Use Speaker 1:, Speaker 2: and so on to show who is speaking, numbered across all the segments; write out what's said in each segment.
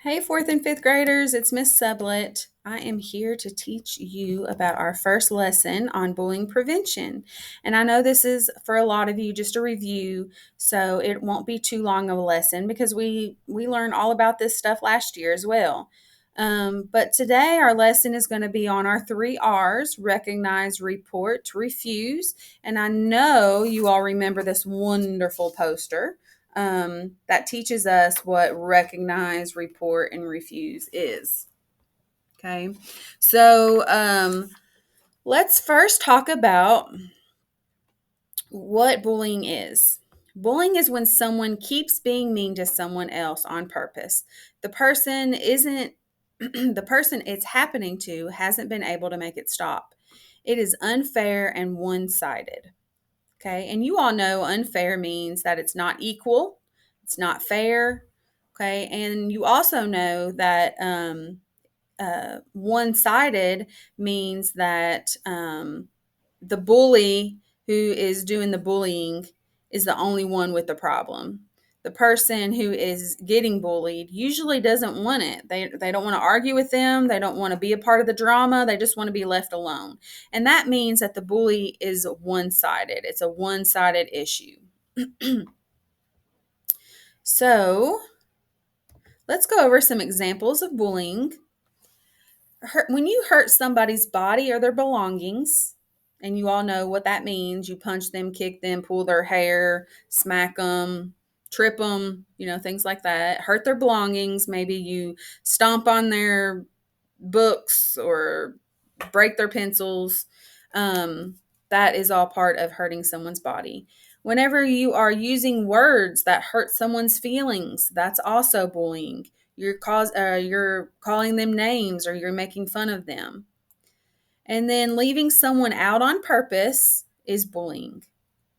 Speaker 1: Hey, fourth and fifth graders, it's Miss Sublet. I am here to teach you about our first lesson on bullying prevention. And I know this is for a lot of you just a review, so it won't be too long of a lesson because we learned all about this stuff last year as well. But today our lesson is going to be on our three R's: recognize, report, refuse. And I know you all remember this wonderful poster that teaches us what recognize, report, and refuse is. Okay, so let's first talk about what bullying is. Bullying is when someone keeps being mean to someone else on purpose. The person isn't, the person it's happening to hasn't been able to make it stop. It is unfair and one sided. Okay. And you all know unfair means that it's not equal, it's not fair. Okay. And you also know that one sided means that the bully who is doing the bullying is the only one with the problem. The person who is getting bullied usually doesn't want it. They don't want to argue with them. They don't want to be a part of the drama. They just want to be left alone. And that means that the bully is one sided. It's a one sided issue. So let's go over some examples of bullying. When you hurt somebody's body or their belongings, and you all know what that means, you punch them, kick them, pull their hair, smack them, trip them, things like that, hurt their belongings. Maybe you stomp on their books or break their pencils. That is all part of hurting someone's body. Whenever you are using words that hurt someone's feelings, that's also bullying. You're calling them names or you're making fun of them. And then leaving someone out on purpose is bullying.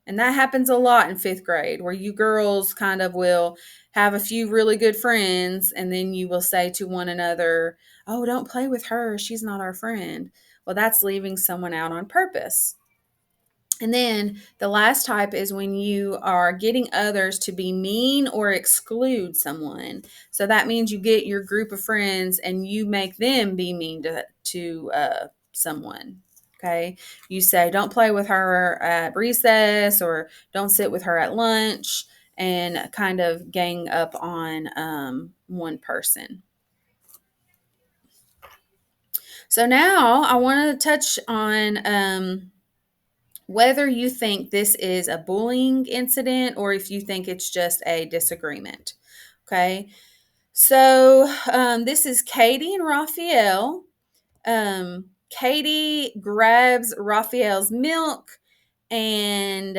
Speaker 1: And that happens a lot in fifth grade, where you girls kind of will have a few really good friends, and then you will say to one another, "Oh, don't play with her. She's not our friend." Well, that's leaving someone out on purpose. And then the last type is when you are getting others to be mean or exclude someone. So that means you get your group of friends and you make them be mean to someone. Okay. You say, don't play with her at recess or don't sit with her at lunch, and kind of gang up on one person. So now I want to touch on whether you think this is a bullying incident or if you think it's just a disagreement. Okay. So this is Katie and Raphael. Katie grabs Raphael's milk and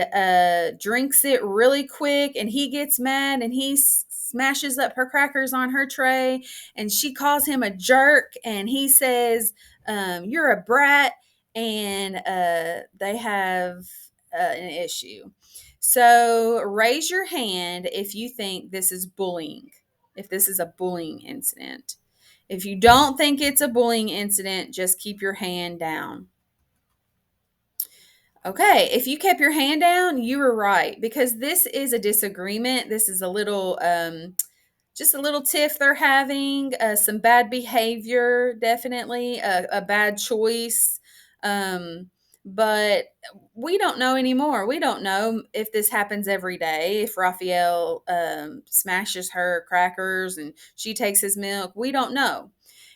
Speaker 1: drinks it really quick, and he gets mad and he smashes up her crackers on her tray, and she calls him a jerk, and he says, "You're a brat," and they have an issue. So raise your hand if you think this is bullying, if this is a bullying incident. If you don't think it's a bullying incident, just keep your hand down. Okay, if you kept your hand down, you were right, because this is a disagreement. This is a little, just a little tiff they're having, some bad behavior, definitely a bad choice. But we don't know anymore. We don't know if this happens every day. If Raphael smashes her crackers and she takes his milk, we don't know.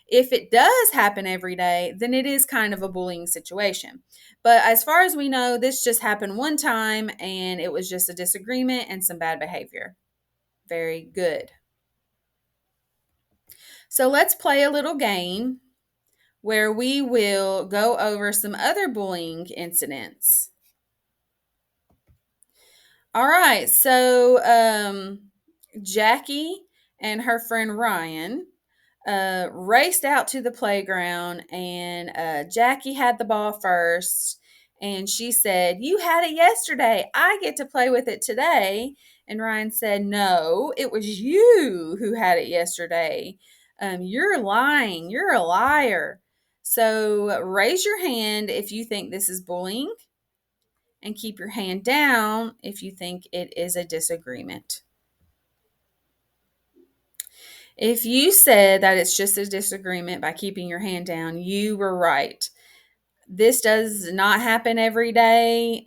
Speaker 1: If it does happen every day, then it is kind of a bullying situation. But as far as we know, this just happened one time and it was just a disagreement and some bad behavior. Very good. So let's play a little game where we will go over some other bullying incidents. All right. So Jackie and her friend Ryan raced out to the playground, and Jackie had the ball first. And she said, "You had it yesterday. I get to play with it today." And Ryan said, "No, it was you who had it yesterday. You're lying. You're a liar." So raise your hand if you think this is bullying, and keep your hand down if you think it is a disagreement. If you said that it's just a disagreement by keeping your hand down, you were right. This does not happen every day.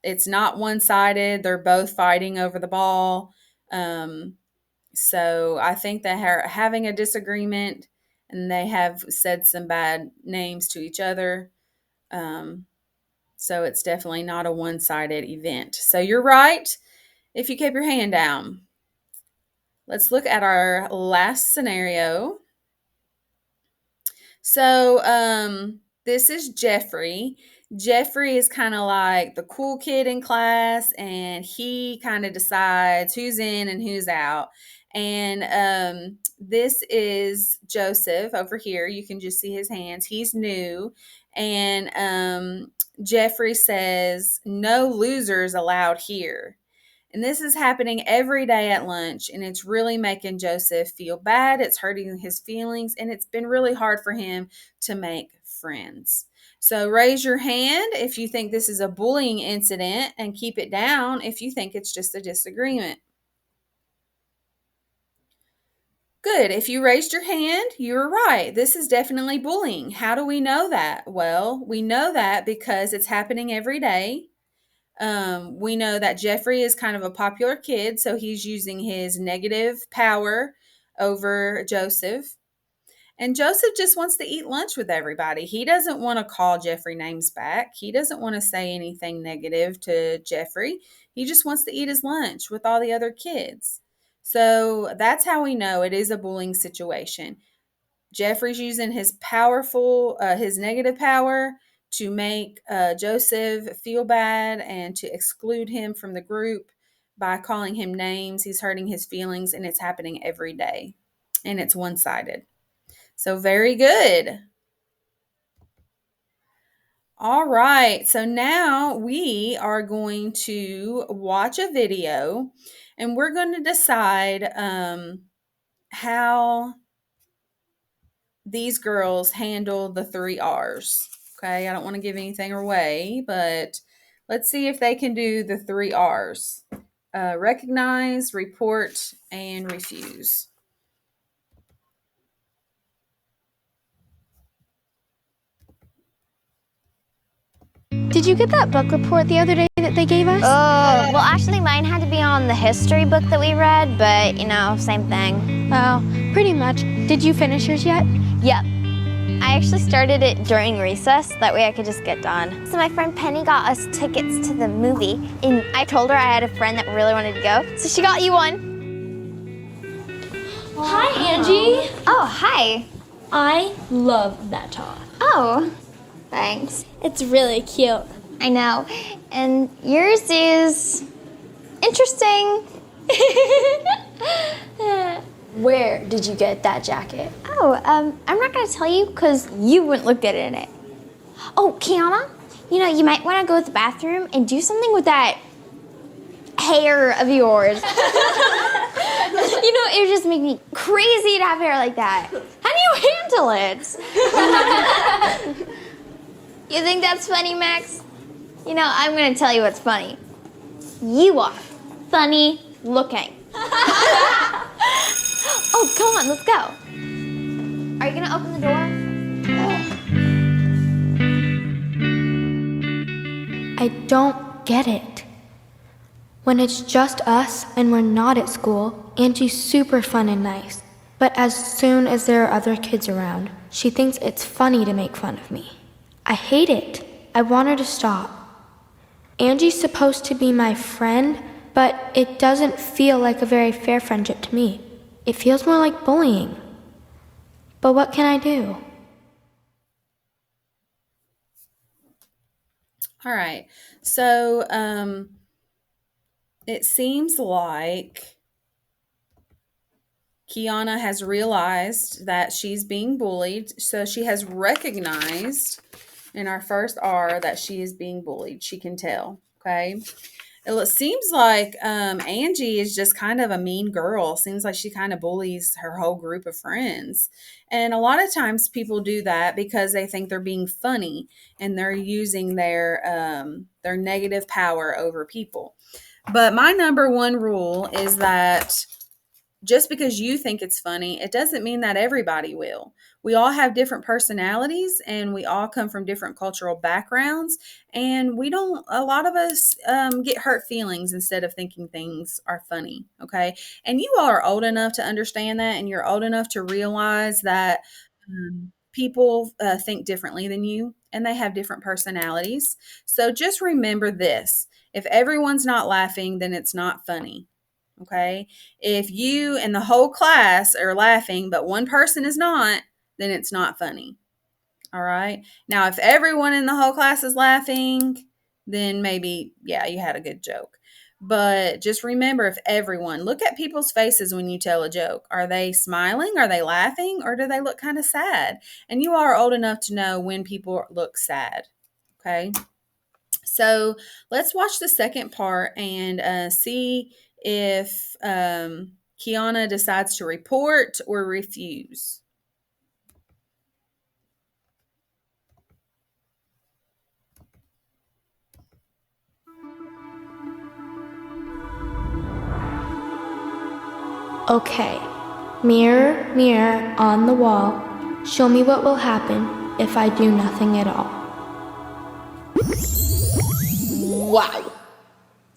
Speaker 1: It's not one-sided. They're both fighting over the ball. So I think that having a disagreement and they have said some bad names to each other. So it's definitely not a one-sided event. So you're right if you keep your hand down. Let's look at our last scenario. So this is Jeffrey. Jeffrey is kind of like the cool kid in class, and he kind of decides who's in and who's out. And this is Joseph over here. You can just see his hands. He's new. And Jeffrey says, "No losers allowed here." And this is happening every day at lunch, and it's really making Joseph feel bad. It's hurting his feelings, and it's been really hard for him to make friends. So raise your hand if you think this is a bullying incident, and keep it down if you think it's just a disagreement. Good. If you raised your hand, you're right. This is definitely bullying. How do we know that? Well, we know that because it's happening every day. We know that Jeffrey is kind of a popular kid, so he's using his negative power over Joseph. And Joseph just wants to eat lunch with everybody. He doesn't want to call Jeffrey names back. He doesn't want to say anything negative to Jeffrey. He just wants to eat his lunch with all the other kids. So that's how we know it is a bullying situation. Jeffrey's using his negative power to make Joseph feel bad and to exclude him from the group by calling him names. He's hurting his feelings, and it's happening every day, and it's one-sided. So very good. All right. So now we are going to watch a video, and we're going to decide how these girls handle the 3 R's. Okay, I don't want to give anything away, but let's see if they can do the 3 R's. Recognize, report, and refuse.
Speaker 2: Did you get that book report the other day that they gave us?
Speaker 3: Oh, well, actually, mine had to be on the history book that we read, but, same thing.
Speaker 2: Oh, pretty much. Did you finish yours yet?
Speaker 3: Yep. I actually started it during recess. That way I could just get done. So my friend Penny got us tickets to the movie, and I told her I had a friend that really wanted to go, so she got you one.
Speaker 4: Hi, Angie.
Speaker 3: Oh, hi.
Speaker 4: I love that top.
Speaker 3: Oh, thanks.
Speaker 4: It's really cute.
Speaker 3: I know. And yours is interesting.
Speaker 4: Where did you get that jacket?
Speaker 3: Oh, I'm not gonna tell you because you wouldn't look good in it. Oh, Kiana, you might want to go to the bathroom and do something with that hair of yours. It would just make me crazy to have hair like that. How do you handle it? You think that's funny, Max? I'm gonna tell you what's funny. You are funny looking. Oh, come on, let's go. Are you gonna open the door?
Speaker 2: I don't get it. When it's just us and we're not at school, Angie's super fun and nice. But as soon as there are other kids around, she thinks it's funny to make fun of me. I hate it. I want her to stop. Angie's supposed to be my friend, but it doesn't feel like a very fair friendship to me. It feels more like bullying. But what can I do?
Speaker 1: All right. So it seems like Kiana has realized that she's being bullied. So she has recognized in our first R that she is being bullied. She can tell. Okay. It seems like Angie is just kind of a mean girl. Seems like she kind of bullies her whole group of friends. And a lot of times people do that because they think they're being funny and they're using their negative power over people. But my number one rule is that just because you think it's funny, it doesn't mean that everybody will. We all have different personalities and we all come from different cultural backgrounds. And we don't, a lot of us get hurt feelings instead of thinking things are funny. Okay. And you all are old enough to understand that. And you're old enough to realize that people think differently than you and they have different personalities. So just remember this: if everyone's not laughing, then it's not funny. Okay. If you and the whole class are laughing, but one person is not, then it's not funny. All right. Now, if everyone in the whole class is laughing, then maybe, yeah, you had a good joke. But just remember, if everyone, look at people's faces when you tell a joke. Are they smiling? Are they laughing? Or do they look kind of sad? And you are old enough to know when people look sad. Okay. So let's watch the second part and see if Kiana decides to report or refuse.
Speaker 2: Okay. Mirror, mirror on the wall, show me what will happen if I do nothing at all.
Speaker 4: Wow.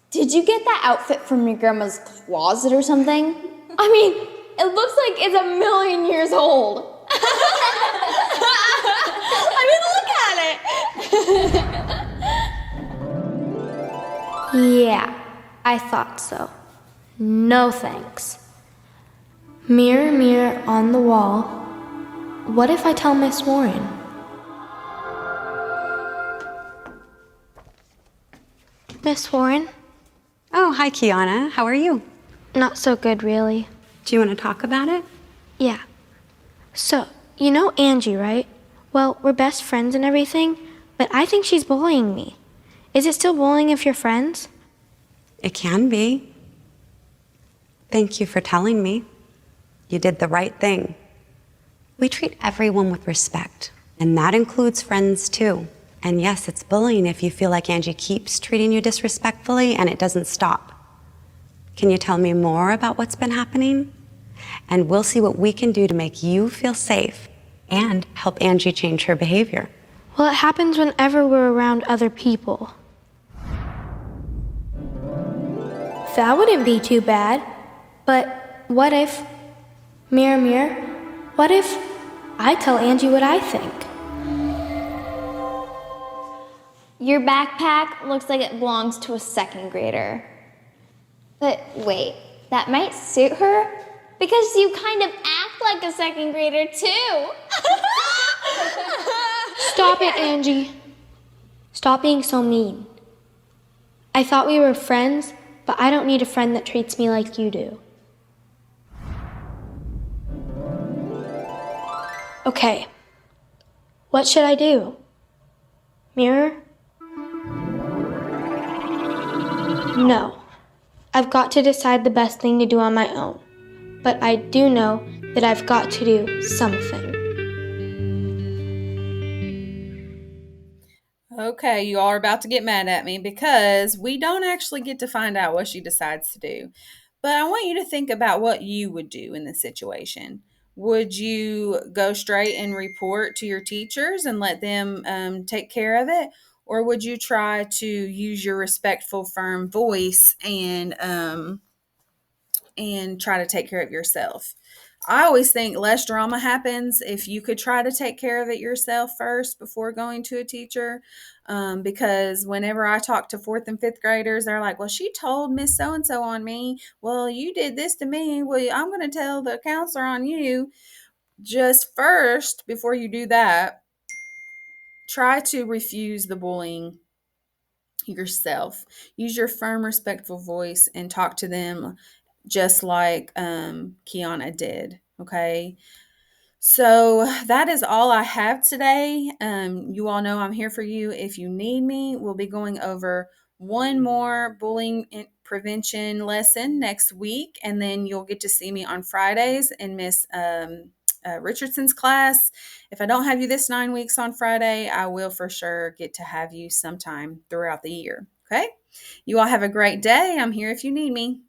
Speaker 4: Did you get that outfit from your grandma's closet or something? I mean, it looks like it's 1,000,000 years old. I mean, look at it.
Speaker 2: Yeah, I thought so. No thanks. Mirror, mirror on the wall, what if I tell Miss Warren? Miss Warren?
Speaker 5: Oh, hi, Kiana. How are you?
Speaker 2: Not so good, really.
Speaker 5: Do you want to talk about it?
Speaker 2: Yeah. So, you know Angie, right? Well, we're best friends and everything, but I think she's bullying me. Is it still bullying if you're friends?
Speaker 5: It can be. Thank you for telling me. You did the right thing. We treat everyone with respect, and that includes friends too. And yes, it's bullying if you feel like Angie keeps treating you disrespectfully and it doesn't stop. Can you tell me more about what's been happening? And we'll see what we can do to make you feel safe and help Angie change her behavior.
Speaker 2: Well, it happens whenever we're around other people. That wouldn't be too bad. But what if, mirror, mirror, what if I tell Angie what I think?
Speaker 3: Your backpack looks like it belongs to a second grader. But wait, that might suit her? Because you kind of act like a second grader too.
Speaker 2: Stop it, Angie. Stop being so mean. I thought we were friends, but I don't need a friend that treats me like you do. Okay. What should I do? Mirror? No. I've got to decide the best thing to do on my own. But I do know that I've got to do something.
Speaker 1: Okay, you all are about to get mad at me because we don't actually get to find out what she decides to do. But I want you to think about what you would do in this situation. Would you go straight and report to your teachers and let them take care of it? Or would you try to use your respectful, firm voice and try to take care of yourself? I always think less drama happens if you could try to take care of it yourself first before going to a teacher. Because whenever I talk to fourth and fifth graders, they're like, well, she told Miss So-and-so on me. Well, you did this to me. Well, I'm going to tell the counselor on you. Just first, before you do that, try to refuse the bullying yourself. Use your firm, respectful voice and talk to them just like Kiana did. Okay. So that is all I have today. You all know I'm here for you if you need me. We'll be going over one more bullying prevention lesson next week, and then you'll get to see me on Fridays in Miss Richardson's class. If I don't have you this 9 weeks on Friday, I will for sure get to have you sometime throughout the year. Okay? You all have a great day. I'm here if you need me.